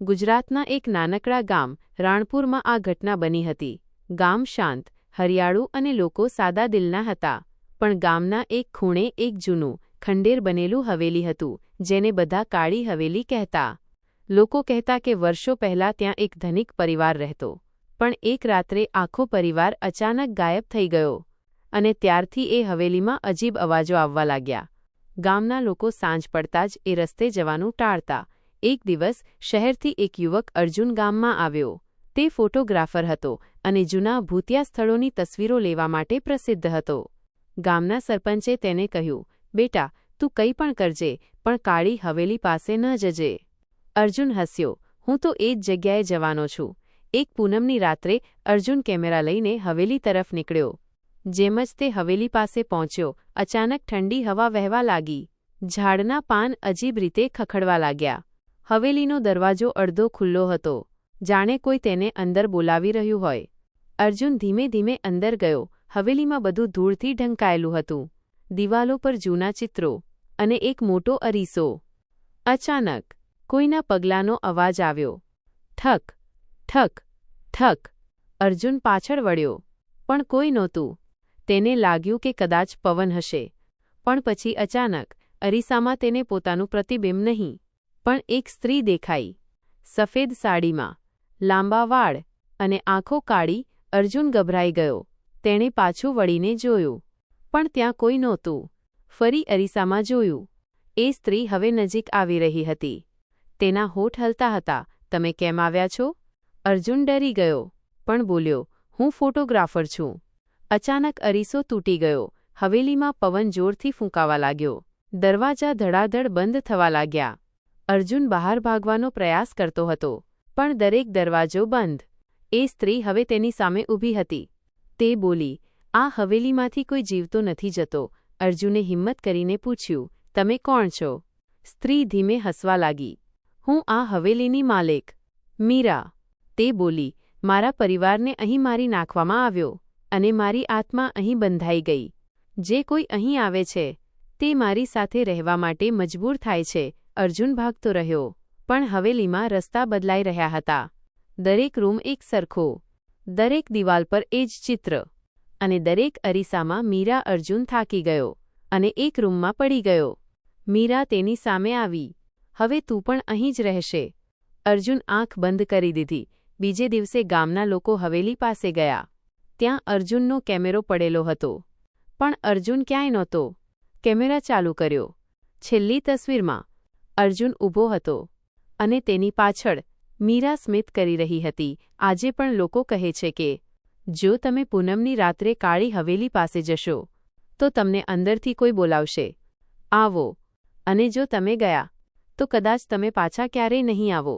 ગુજરાતના એક નાનકડા ગામ રાણપુરમાં આ ઘટના બની હતી. ગામ શાંત, હરિયાળું અને લોકો સાદા દિલના હતા. પણ ગામના એક ખૂણે એક જૂનું, ખંડેર બનેલું હવેલી હતું, જેને બધા કાળી હવેલી કહેતા. લોકો કહેતા કે વર્ષો પહેલા ત્યાં એક ધનિક પરિવાર રહેતો. પણ એક રાત્રે આખો પરિવાર અચાનક ગાયબ થઈ ગયો. અને ત્યારથી એ હવેલીમાં અજીબ અવાજો આવવા લાગ્યા. ગામના લોકો સાંજ પડતા જ એ રસ્તે જવાનું ટાળતા. એક દિવસ શહેરથી એક યુવક અર્જુન ગામમાં આવ્યો. તે ફોટોગ્રાફર હતો અને જૂના ભૂતિયા સ્થળોની તસવીરો લેવા માટે પ્રસિદ્ધ હતો. ગામના સરપંચે તેને કહ્યું, બેટા, તું કંઈ પણ કરજે, પણ કાળી હવેલી પાસે ન જજે. અર્જુન હસ્યો, હું તો એ જ જગ્યાએ જવાનો છું. એક પૂનમની રાત્રે અર્જુન કેમેરા લઈને હવેલી તરફ નીકળ્યો. જેમ જ તે હવેલી પાસે પહોંચ્યો, અચાનક ઠંડી હવા વહેવા લાગી. ઝાડના પાન અજીબ રીતે ખખડવા લાગ્યા. હવેલીનો દરવાજો અડધો ખુલ્લો હતો, જાણે કોઈ તેને અંદર બોલાવી રહ્યું હોય. અર્જુન ધીમે ધીમે અંદર ગયો. હવેલીમાં બધું ધૂળથી ઢંકાયેલું હતું. દિવાલો પર જૂના ચિત્રો અને એક મોટો અરીસો. અચાનક કોઈના પગલાંનો અવાજ આવ્યો. ઠક ઠક ઠક. અર્જુન પાછળ વળ્યો, પણ કોઈ નહોતું. તેને લાગ્યું કે કદાચ પવન હશે. પણ પછી અચાનક અરીસામાં તેને પોતાનું પ્રતિબિંબ નહીં, પણ એક સ્ત્રી દેખાઈ. સફેદ સાડીમાં, લાંબા વાળ અને આંખો કાળી. અર્જુન ગભરાઈ ગયો. તેણે પાછું વળીને જોયું, પણ ત્યાં કોઈ નહોતું. ફરી અરીસામાં જોયું. એ સ્ત્રી હવે નજીક આવી રહી હતી. તેના હોઠ હલતા હતા. તમે કેમ આવ્યા છો? અર્જુન ડરી ગયો, પણ બોલ્યો, હું ફોટોગ્રાફર છું. અચાનક અરીસો તૂટી ગયો. હવેલીમાં પવન જોરથી ફૂંકાવા લાગ્યો. દરવાજા ધડાધડ બંધ થવા લાગ્યા. અર્જુન બહાર ભાગવાનો પ્રયાસ કરતો હતો, પણ દરેક દરવાજો બંધ. એ સ્ત્રી હવે તેની સામે ઊભી હતી. તે બોલી, આ હવેલીમાંથી કોઈ જીવતો નથી જતો. અર્જુને હિંમત કરીને પૂછ્યું, તમે કોણ છો? સ્ત્રી ધીમે હસવા લાગી. હું આ હવેલીની માલિક, મીરા. તે બોલી, મારા પરિવારને અહીં મારી નાખવામાં આવ્યો, અને મારી આત્મા અહીં બંધાઈ ગઈ. જે કોઈ અહીં આવે છે, તે મારી સાથે રહેવા માટે મજબૂર થાય છે. અર્જુન ભાગતો રહ્યો, પણ હવેલીમાં રસ્તા બદલાઈ રહ્યા હતા. દરેક રૂમ એક સરખો, દરેક દિવાલ પર એ જ ચિત્ર, અને દરેક અરીસામાં મીરા. અર્જુન થાકી ગયો અને એક રૂમમાં પડી ગયો. મીરા તેની સામે આવી. હવે તું પણ અહીં જ રહેશે. અર્જુન આંખ બંધ કરી દીધી. બીજે દિવસે ગામના લોકો હવેલી પાસે ગયા. ત્યાં અર્જુનનો કેમેરો પડેલો હતો, પણ અર્જુન ક્યાંય નહોતો. કેમેરા ચાલુ કર્યો. છેલ્લી તસવીરમાં અર્જુન ઊભો હતો, અને તેની પાછળ મીરા સ્મિત કરી રહી હતી. આજે પણ લોકો કહે છે કે જો તમે પૂનમની રાત્રે કાળી હવેલી પાસે જશો, તો તમને અંદરથી કોઈ બોલાવશે, આવો. અને જો તમે ગયા, તો કદાચ તમે પાછા ક્યારેય નહીં આવો.